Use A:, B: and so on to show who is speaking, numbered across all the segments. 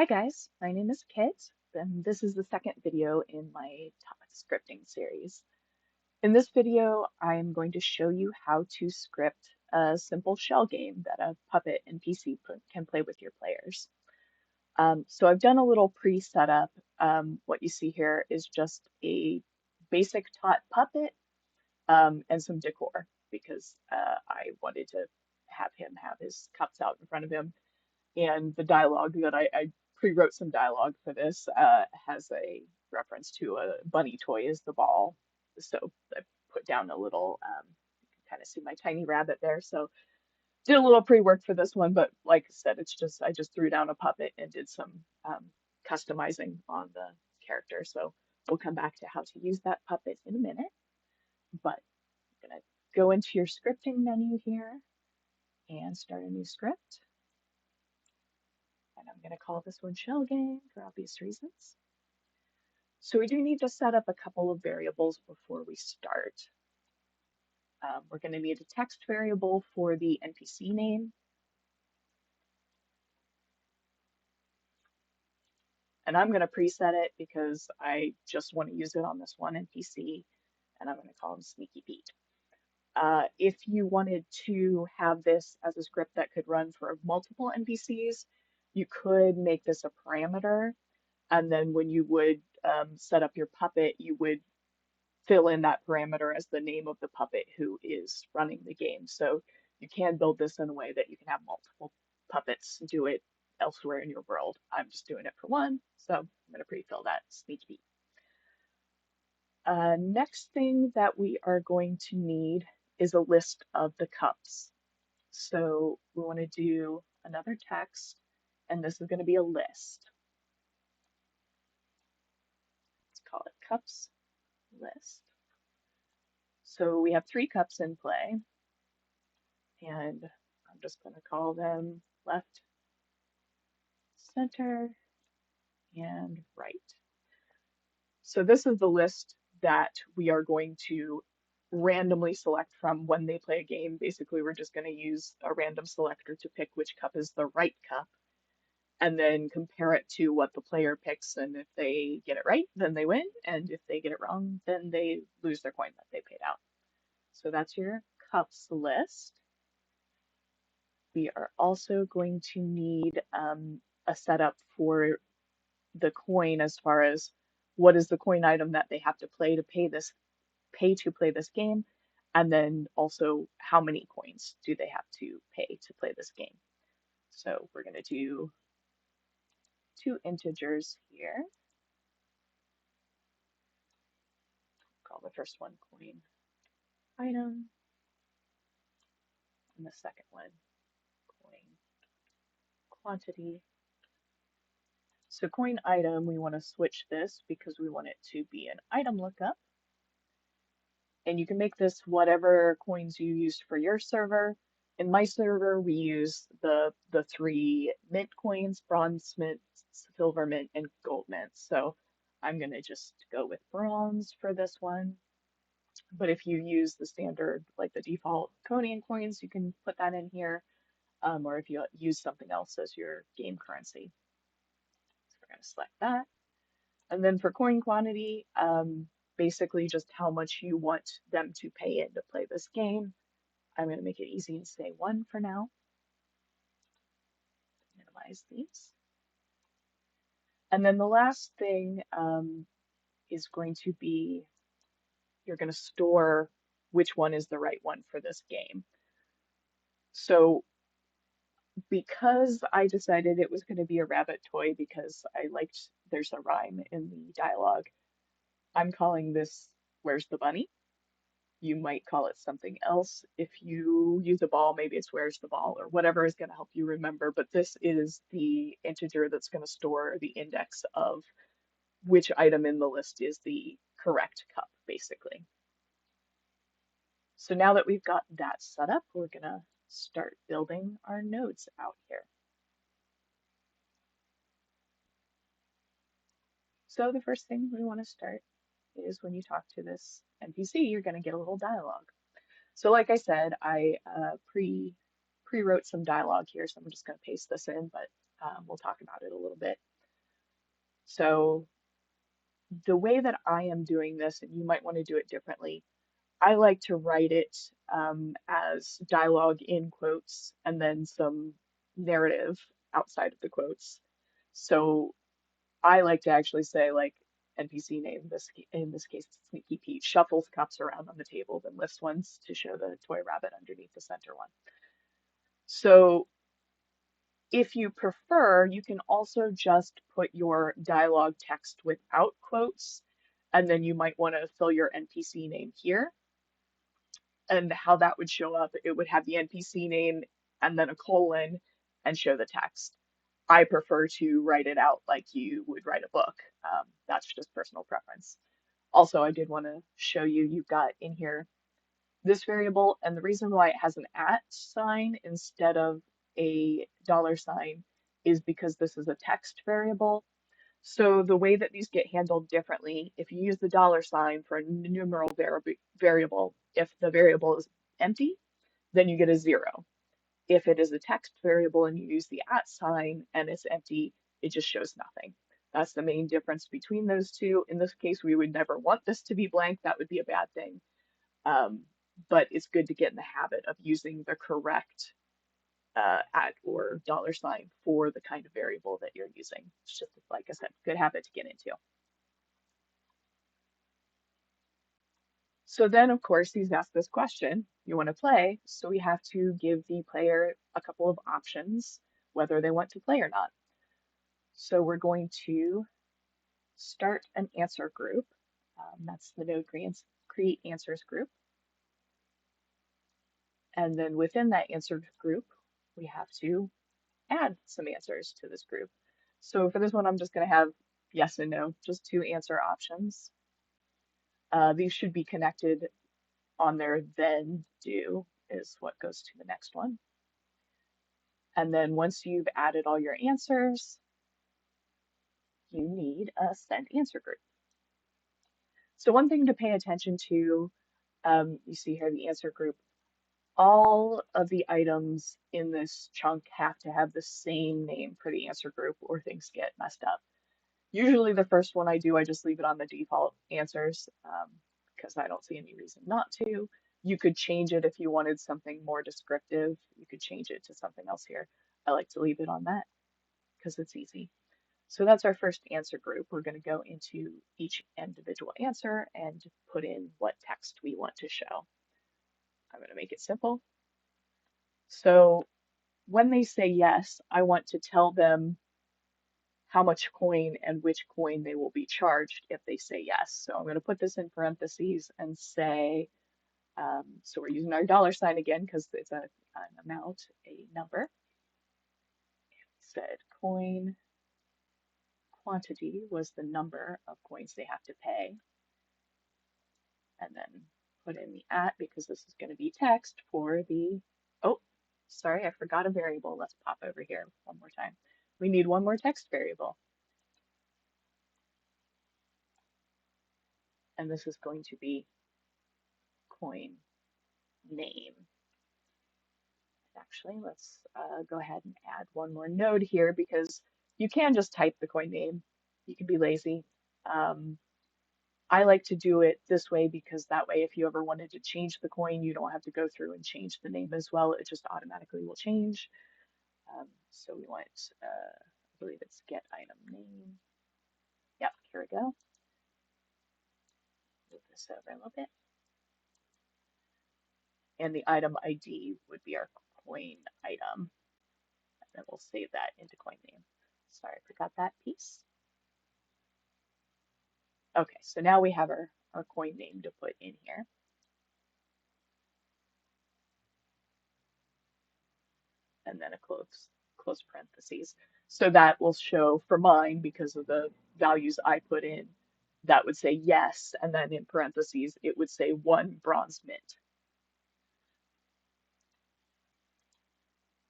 A: Hi guys, my name is Kit, and this is the second video in my scripting series. In this video, I'm going to show you how to script a simple shell game that a Puppet NPC can play with your players. So I've done a little pre-setup. What you see here is just a basic tot puppet and some decor because I wanted to have him have his cups out in front of him, and the dialogue that I pre-wrote some dialogue for this has a reference to a bunny toy as the ball. So I put down a little, you can kind of see my tiny rabbit there. So did a little pre-work for this one, but like I said, I just threw down a puppet and did some customizing on the character. So we'll come back to how to use that puppet in a minute. But I'm gonna go into your scripting menu here and start a new script. And I'm going to call this one shell game for obvious reasons. So we do need to set up a couple of variables before we start. We're going to need a text variable for the NPC name. And I'm going to preset it because I just want to use it on this one NPC, and I'm going to call him Sneaky Pete. If you wanted to have this as a script that could run for multiple NPCs, you could make this a parameter, and then when you would set up your puppet, you would fill in that parameter as the name of the puppet who is running the game. So you can build this in a way that you can have multiple puppets do it elsewhere in your world. I'm just doing it for one, so I'm going to pre-fill that sneak peek. Next thing that we are going to need is a list of the cups. So we want to do another text, and this is going to be a list. Let's call it cups list. So we have 3 cups in play, and I'm just going to call them left, center, and right. So this is the list that we are going to randomly select from when they play a game. Basically, we're just going to use a random selector to pick which cup is the right cup, and then compare it to what the player picks. And if they get it right, then they win. And if they get it wrong, then they lose their coin that they paid out. So that's your cups list. We are also going to need a setup for the coin as far as what is the coin item that they have to play to play this game, and then also how many coins do they have to pay to play this game. So we're going to do 2 integers here. Call the first one coin item, and the second one coin quantity. So coin item, we want to switch this because we want it to be an item lookup. And you can make this whatever coins you used for your server. In my server, we use the 3 mint coins: bronze mint, silver mint, and gold mint. So I'm going to just go with bronze for this one. But if you use the standard, like the default Conan coins, you can put that in here. Or if you use something else as your game currency. So we're going to select that. And then for coin quantity, basically just how much you want them to pay in to play this game. I'm going to make it easy and say 1 for now. Minimize these. And then the last thing is going to be, you're going to store which one is the right one for this game. So because I decided it was going to be a rabbit toy because I liked there's a rhyme in the dialogue, I'm calling this Where's the Bunny? You might call it something else. If you use a ball, maybe it's Where's the Ball or whatever is going to help you remember. But this is the integer that's going to store the index of which item in the list is the correct cup, basically. So now that we've got that set up, we're going to start building our nodes out here. So the first thing we want to start is when you talk to this NPC, you're going to get a little dialogue. So like I said, I pre-wrote some dialogue here, so I'm just going to paste this in, but We'll talk about it a little bit. So the way that I am doing this, and you might want to do it differently, I like to write it as dialogue in quotes and then some narrative outside of the quotes. So I like to actually say like NPC name, this in this case it's Sneaky Pete, shuffles cups around on the table, then lifts ones to show the toy rabbit underneath the center one. So if you prefer, you can also just put your dialogue text without quotes, and then you might want to fill your NPC name here. And how that would show up, it would have the NPC name and then a colon and show the text. I prefer to write it out like you would write a book. That's just personal preference. Also, I did want to show you, you've got in here this variable, and the reason why it has an at sign instead of a $sign is because this is a text variable. So the way that these get handled differently, if you use the $sign for a numeral variable, if the variable is empty, then you get a 0. If it is a text variable and you use the at sign and it's empty, it just shows nothing. That's the main difference between those two. In this case, we would never want this to be blank. That would be a bad thing. But it's good to get in the habit of using the correct at or $sign for the kind of variable that you're using. It's just, like I said, good habit to get into. So then, of course, he's asked this question, you want to play, so we have to give the player a couple of options, whether they want to play or not. So we're going to start an answer group. That's the node create answers group. And then within that answer group, we have to add some answers to this group. So for this one, I'm just going to have yes and no, just 2 answer options. These should be connected on their then do is what goes to the next one. And then once you've added all your answers, you need a send answer group. So one thing to pay attention to, you see here the answer group, all of the items in this chunk have to have the same name for the answer group or things get messed up. Usually the first one I do, I just leave it on the default answers because I don't see any reason not to. You could change it if you wanted something more descriptive. You could change it to something else here. I like to leave it on that because it's easy. So that's our first answer group. We're going to go into each individual answer and put in what text we want to show. I'm going to make it simple. So when they say yes, I want to tell them how much coin and which coin they will be charged if they say yes. So I'm going to put this in parentheses and say, so we're using our $sign again because it's an amount, a number. Said coin quantity was the number of coins they have to pay. And then put in the at because this is going to be text for the, oh, sorry, I forgot a variable. Let's pop over here one more time. We need one more text variable. And this is going to be coin name. Actually, let's go ahead and add one more node here because you can just type the coin name. You can be lazy. I like to do it this way because that way if you ever wanted to change the coin, you don't have to go through and change the name as well. It just automatically will change. So we want, I believe it's get item name. Yep, here we go. Move this over a little bit. And the item ID would be our coin item. And then we'll save that into coin name. Sorry, I forgot that piece. Okay, so now we have our coin name to put in here. And then a close parentheses. So that will show for mine, because of the values I put in, that would say yes, and then in parentheses, it would say 1 bronze mint.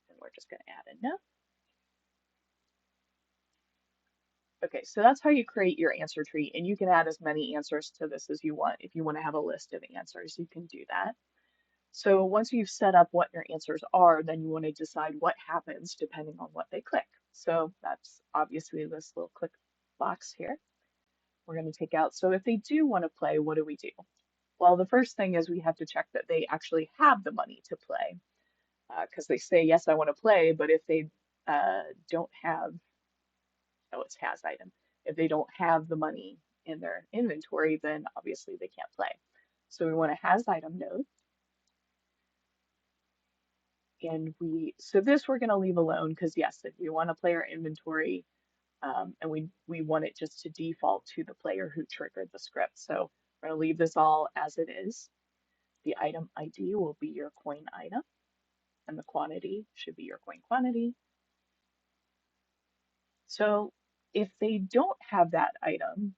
A: And we're just going to add a no. Okay, so that's how you create your answer tree, and you can add as many answers to this as you want. If you want to have a list of answers, you can do that. So once you've set up what your answers are, then you want to decide what happens depending on what they click. So that's obviously this little click box here. We're going to take out. So if they do want to play, what do we do? Well, the first thing is we have to check that they actually have the money to play, because they say, yes, I want to play, but if they don't have, oh, it's has item. If they don't have the money in their inventory, then obviously they can't play. So we want a has item node. And so this we're going to leave alone because yes, if we want to play our inventory, and we want it just to default to the player who triggered the script. So we're going to leave this all as it is. The item ID will be your coin item, and the quantity should be your coin quantity. So if they don't have that item,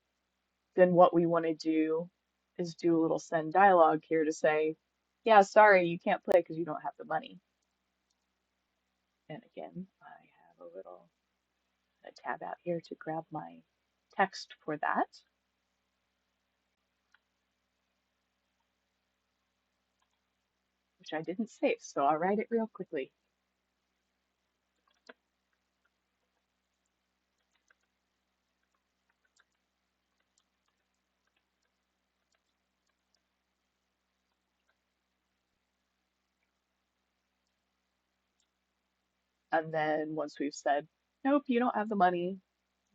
A: then what we want to do is do a little send dialog here to say, yeah, sorry, you can't play because you don't have the money. And again, I have a tab out here to grab my text for that, which I didn't save, so I'll write it real quickly. And then once we've said, nope, you don't have the money,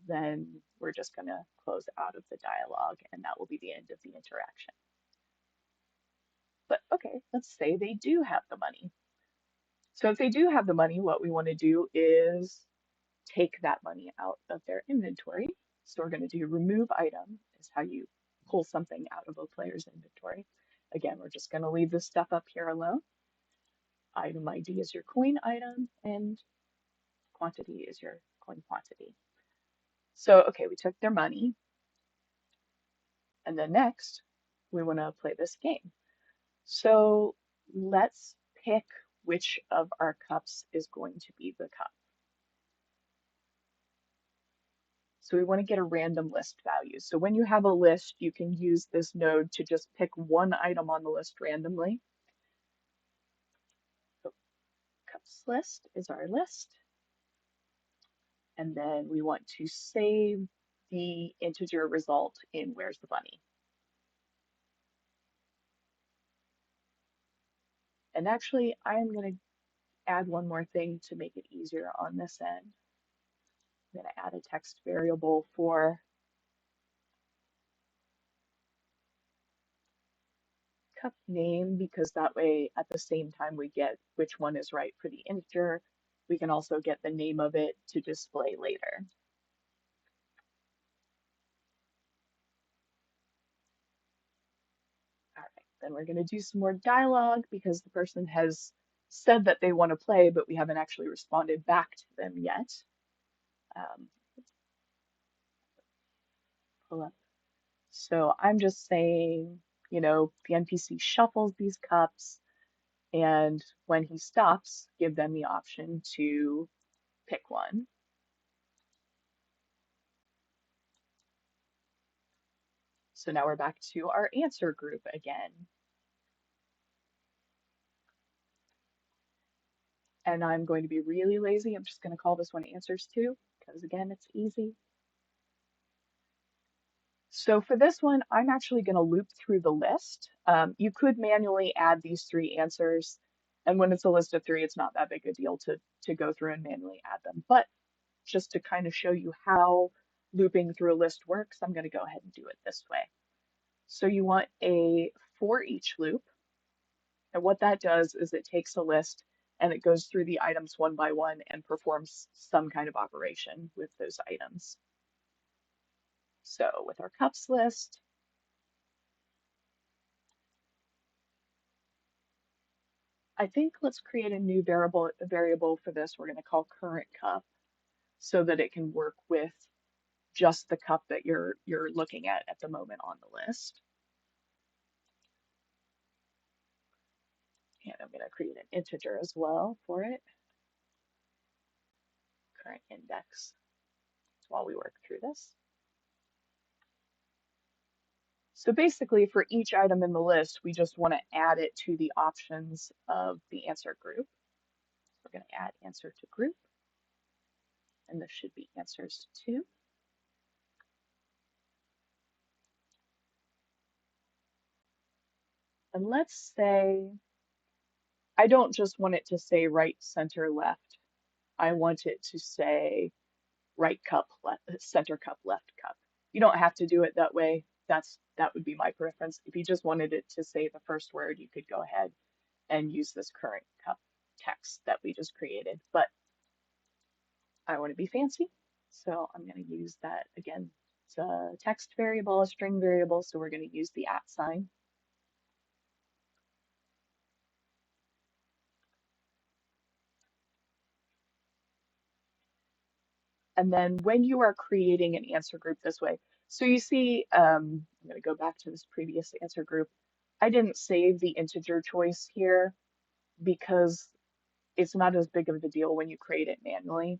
A: then we're just going to close out of the dialogue, and that will be the end of the interaction. But okay, let's say they do have the money. So if they do have the money, what we want to do is take that money out of their inventory. So we're going to do remove item is how you pull something out of a player's inventory. Again, we're just going to leave this stuff up here alone. Item ID is your coin item, and quantity is your coin quantity. So, okay, we took their money, and then next, we want to play this game. So let's pick which of our cups is going to be the cup. So we want to get a random list value. So when you have a list, you can use this node to just pick one item on the list randomly. So cups list is our list. And then we want to save the integer result in where's the bunny. And actually, I am going to add one more thing to make it easier on this end. I'm going to add a text variable for cup name, because that way at the same time we get which one is right for the integer, we can also get the name of it to display later. All right, then we're going to do some more dialogue because the person has said that they want to play, but we haven't actually responded back to them yet. Pull up. So I'm just saying, the NPC shuffles these cups, and when he stops, give them the option to pick one. So now we're back to our answer group again. And I'm going to be really lazy. I'm just going to call this one answers to, because again, it's easy. So for this one, I'm actually going to loop through the list. You could manually add these three answers. And when it's a list of three, it's not that big a deal to go through and manually add them. But just to kind of show you how looping through a list works, I'm going to go ahead and do it this way. So you want a for each loop. And what that does is it takes a list and it goes through the items one by one and performs some kind of operation with those items. So with our cups list, I think let's create a new variable for this. We're going to call current cup so that it can work with just the cup that you're looking at the moment on the list. And I'm going to create an integer as well for it. Current index while we work through this. So basically for each item in the list, we just want to add it to the options of the answer group. We're going to add answer to group. and this should be answers 2. And let's say I don't just want it to say right, center, left. I want it to say right cup, left, center cup, left cup. You don't have to do it that way. That would be my preference. If you just wanted it to say the first word, you could go ahead and use this current cup text that we just created. But I want to be fancy, so I'm going to use that again. It's a text variable, a string variable, so we're going to use the @ sign. And then when you are creating an answer group this way, so you see, I'm going to go back to this previous answer group. I didn't save the integer choice here because it's not as big of a deal when you create it manually.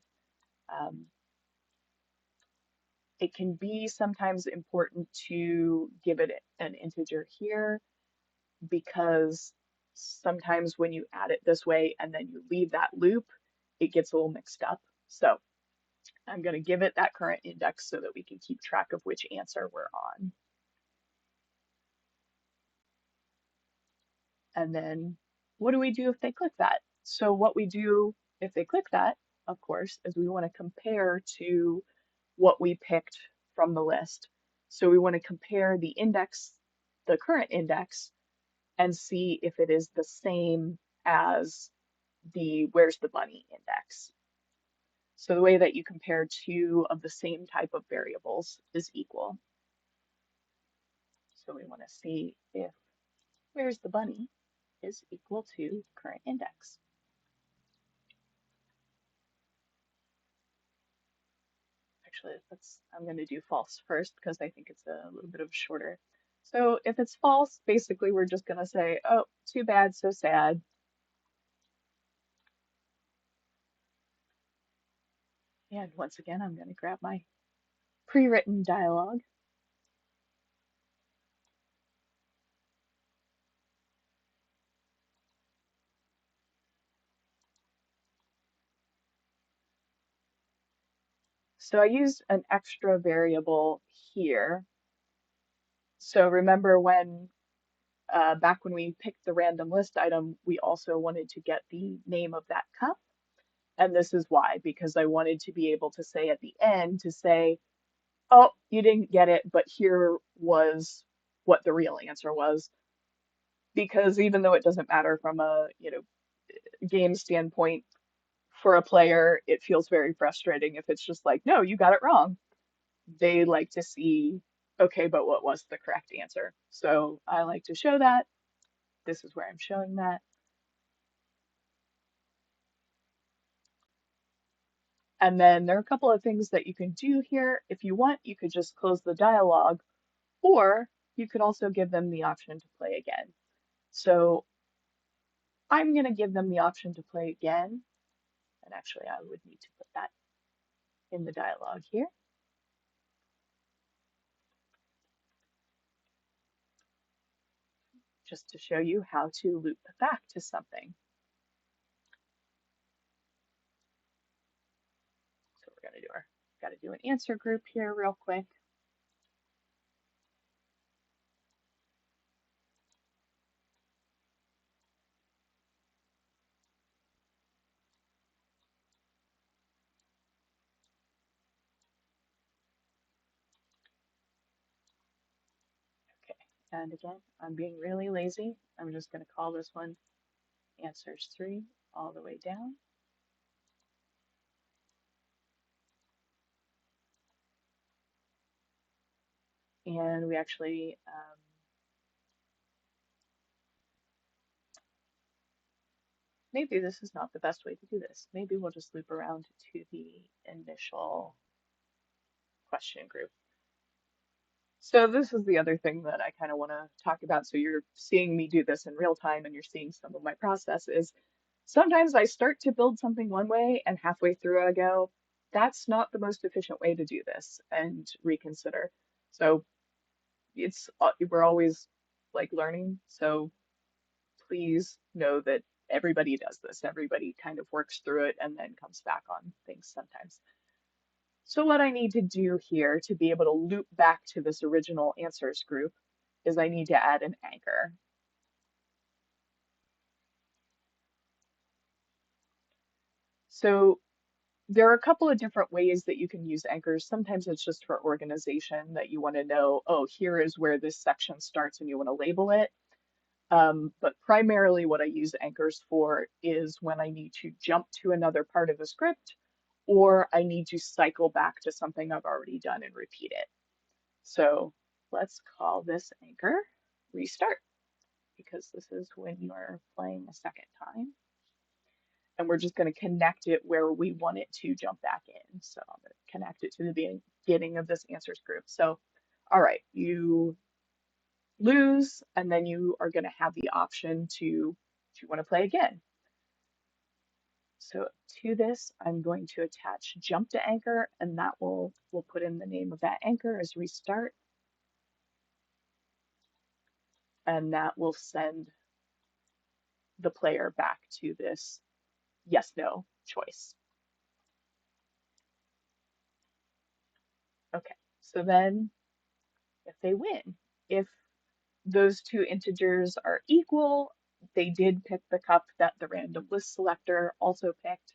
A: Um, it can be sometimes important to give it an integer here because sometimes when you add it this way and then you leave that loop, it gets a little mixed up. So I'm going to give it that current index so that we can keep track of which answer we're on. And then what do we do if they click that? So what we do if they click that, of course, is we want to compare to what we picked from the list. So we want to compare the index, the current index, and see if it is the same as the where's the bunny index. So the way that you compare two of the same type of variables is equal. So we want to see if where's the bunny is equal to current index. Actually, I'm going to do false first because I think it's a little bit of shorter. So if it's false, basically we're just going to say, oh, too bad, so sad. And once again, I'm going to grab my pre-written dialogue. So I used an extra variable here. So remember when back when we picked the random list item, we also wanted to get the name of that cup. And this is why, because I wanted to be able to say at the end to say, oh, you didn't get it, but here was what the real answer was. Because even though it doesn't matter from a, game standpoint for a player, it feels very frustrating if it's just like, no, you got it wrong. They like to see, okay, but what was the correct answer? So I like to show that. This is where I'm showing that. And then there are a couple of things that you can do here. If you want, you could just close the dialogue, or you could also give them the option to play again. So I'm going to give them the option to play again. And actually, I would need to put that in the dialogue here, just to show you how to loop back to something. So we're going to got to do an answer group here real quick. Okay, and again, I'm being really lazy. I'm just going to call this one answers 3 all the way down. And we actually, maybe this is not the best way to do this. Maybe we'll just loop around to the initial question group. So this is the other thing that I kind of want to talk about. So you're seeing me do this in real time and you're seeing some of my process is sometimes I start to build something one way and halfway through I go, that's not the most efficient way to do this and reconsider. So it's we're always like learning. So please know that everybody does this. Everybody kind of works through it and then comes back on things sometimes. So what I need to do here to be able to loop back to this original answers group is I need to add an anchor. So there are a couple of different ways that you can use anchors. Sometimes it's just for organization that you want to know, oh, here is where this section starts and you want to label it. But primarily what I use anchors for is when I need to jump to another part of the script or I need to cycle back to something I've already done and repeat it. So let's call this anchor restart because this is when you're playing a second time. And we're just going to connect it where we want it to jump back in. So I'm going to connect it to the beginning of this answers group. So, all right, you lose, and then you are going to have the option to, do you want to play again? So to this, I'm going to attach jump to anchor, and that we'll put in the name of that anchor as restart, and that will send the player back to this yes no choice. Okay, so then if they win, if those two integers are equal, they did pick the cup that the random list selector also picked.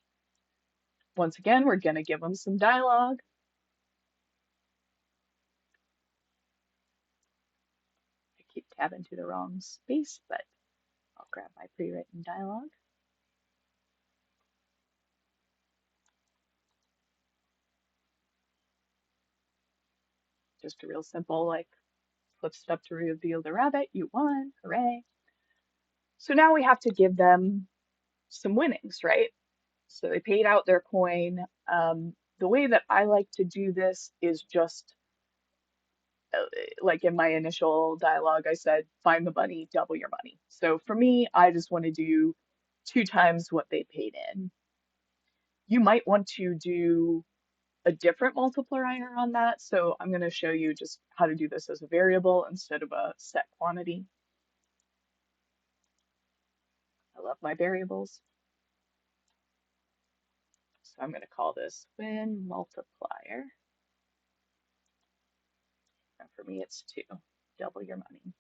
A: Once again, we're going to give them some dialogue. I keep tabbing to the wrong space, but I'll grab my pre-written dialogue. Just a real simple, like, flip step to reveal the rabbit, you won, hooray. So now we have to give them some winnings, right? So they paid out their coin. The way that I like to do this is just like in my initial dialogue, I said, find the money, double your money. So for me, I just want to do 2 times what they paid in. You might want to do a different multiplier on that. So I'm going to show you just how to do this as a variable instead of a set quantity. I love my variables. So I'm going to call this win multiplier. And for me, it's 2, double your money.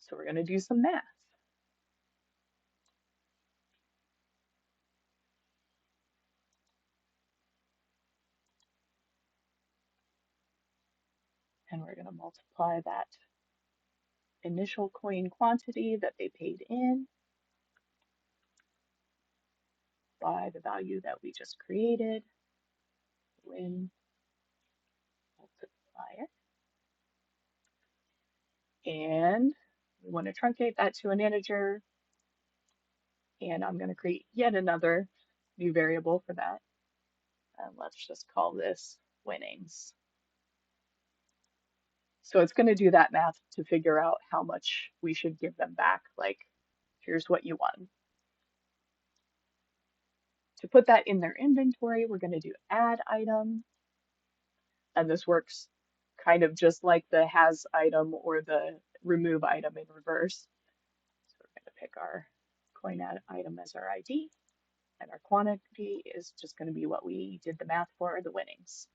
A: So we're going to do some math. And we're going to multiply that initial coin quantity that they paid in by the value that we just created, win multiplier. And we want to truncate that to an integer. And I'm going to create yet another new variable for that. And let's just call this winnings. So it's going to do that math to figure out how much we should give them back. Like, here's what you won. To put that in their inventory, we're going to do add item. And this works kind of just like the has item or the remove item in reverse. So we're going to pick our coin add item as our ID. And our quantity is just going to be what we did the math for, the winnings.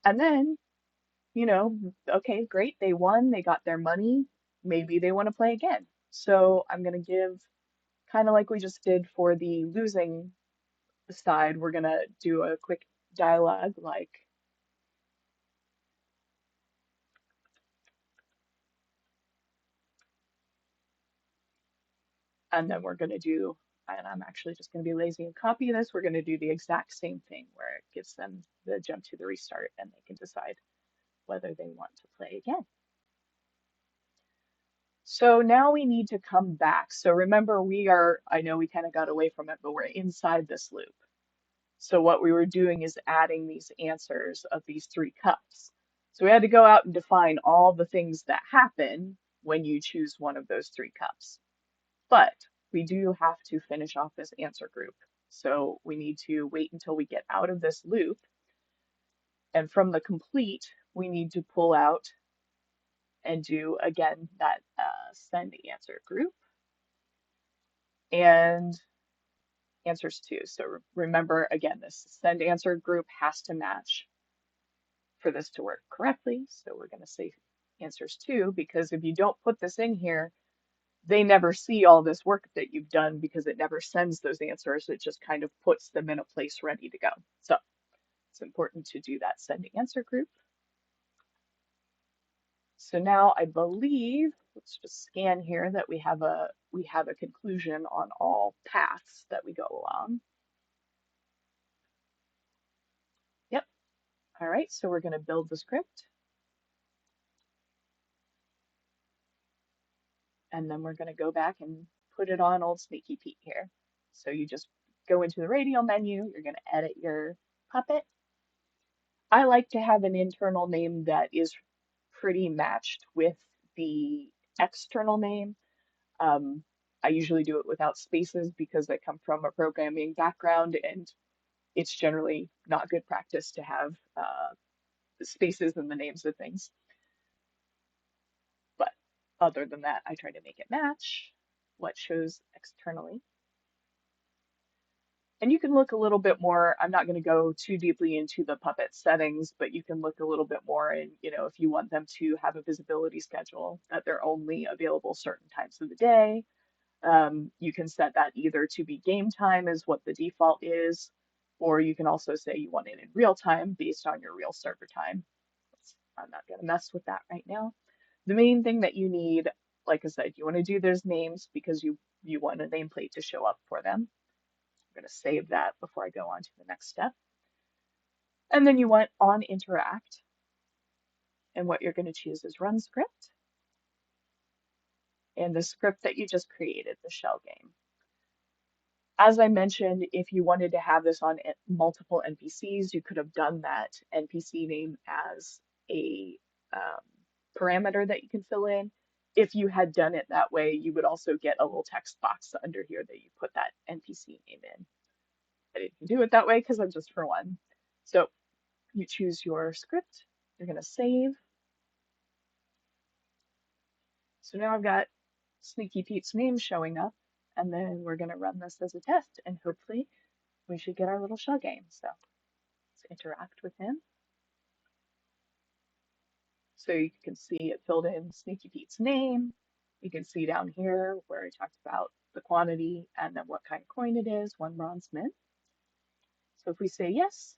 A: And then, you know, okay, great, they won, they got their money. Maybe they want to play again. So I'm going to give, kind of like we just did for the losing side, we're going to do a quick dialogue like, and then we're going to do, and I'm actually just going to be lazy and copy this. We're going to do the exact same thing where it gives them the jump to the restart and they can decide whether they want to play again. So now we need to come back. So remember, I know we kind of got away from it, but we're inside this loop. So what we were doing is adding these answers of these 3 cups. So we had to go out and define all the things that happen when you choose one of those 3 cups. But we do have to finish off this answer group. So we need to wait until we get out of this loop. And from the complete, we need to pull out and do again that send answer group and answers to. So remember, again, this send answer group has to match for this to work correctly. So we're going to say answers to, because if you don't put this in here, they never see all this work that you've done because it never sends those answers. It just kind of puts them in a place ready to go. So it's important to do that send answer group. So now I believe, let's just scan here, that we have a conclusion on all paths that we go along. Yep. All right, so we're going to build the script. And then we're going to go back and put it on old Sneaky Pete here. So you just go into the radial menu, you're going to edit your puppet. I like to have an internal name that is pretty matched with the external name. I usually do it without spaces because I come from a programming background and it's generally not good practice to have spaces in the names of things. But other than that, I try to make it match what shows externally. And you can look a little bit more. I'm not going to go too deeply into the Puppet settings, but you can look a little bit more in, if you want them to have a visibility schedule, that they're only available certain times of the day. You can set that either to be game time is what the default is, or you can also say you want it in real time based on your real server time. I'm not going to mess with that right now. The main thing that you need, like I said, you want to do those names because you want a nameplate to show up for them. I'm going to save that before I go on to the next step. And then you want on interact. And what you're going to choose is run script. And the script that you just created, the shell game. As I mentioned, if you wanted to have this on multiple NPCs, you could have done that NPC name as a parameter that you can fill in. If you had done it that way, you would also get a little text box under here that you put that NPC name in. I didn't do it that way because I'm just for one. So you choose your script, you're going to save. So now I've got Sneaky Pete's name showing up, and then we're going to run this as a test, and hopefully we should get our little shell game. So let's interact with him. So you can see it filled in Sneaky Pete's name. You can see down here where I talked about the quantity and then what kind of coin it is, 1 bronze mint. So if we say yes,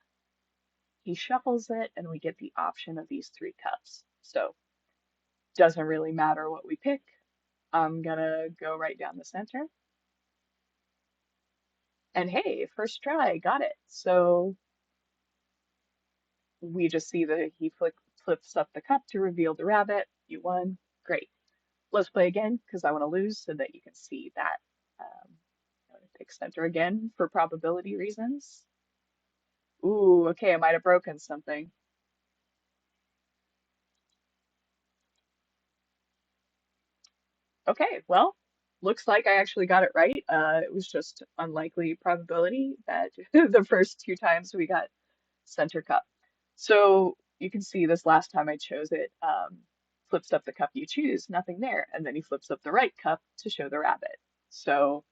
A: he shuffles it and we get the option of these 3 cups. So doesn't really matter what we pick. I'm gonna go right down the center. And hey, first try, got it. So we just see that he flips up the cup to reveal the rabbit. You won, great. Let's play again because I want to lose so that you can see that. I'm going to pick center again for probability reasons. Ooh, okay, I might have broken something. Okay, well, looks like I actually got it right. It was just unlikely probability that the first 2 times we got center cup. So you can see this last time I chose it, flips up the cup you choose, nothing there. And then he flips up the right cup to show the rabbit. So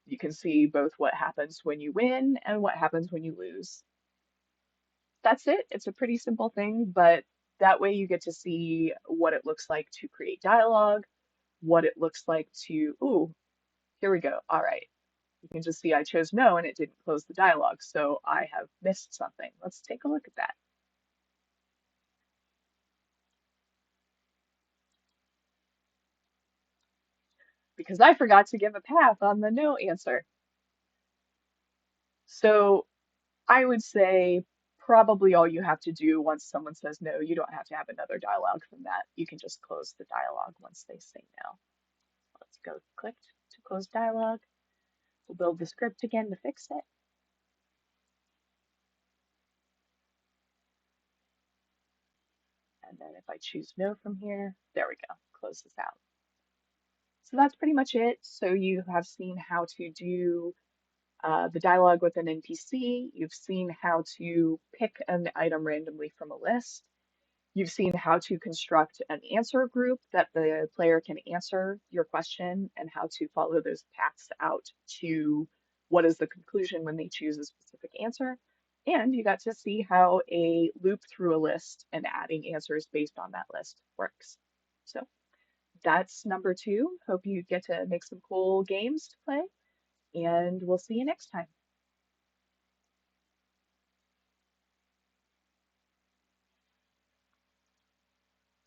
A: you can see both what happens when you win and what happens when you lose. That's it. It's a pretty simple thing, but that way you get to see what it looks like to create dialogue, what it looks like to, ooh, here we go. All right. You can just see I chose no and it didn't close the dialogue, so I have missed something. Let's take a look at that. Because I forgot to give a path on the no answer. So I would say probably all you have to do once someone says no, you don't have to have another dialogue from that. You can just close the dialogue once they say no. Let's go click to close dialogue. We'll build the script again to fix it. And then if I choose no from here, there we go, close this out. So that's pretty much it. So you have seen how to do the dialogue with an NPC. You've seen how to pick an item randomly from a list. You've seen how to construct an answer group that the player can answer your question and how to follow those paths out to what is the conclusion when they choose a specific answer. And you got to see how a loop through a list and adding answers based on that list works. So that's number two. Hope you get to make some cool games to play, and we'll see you next time.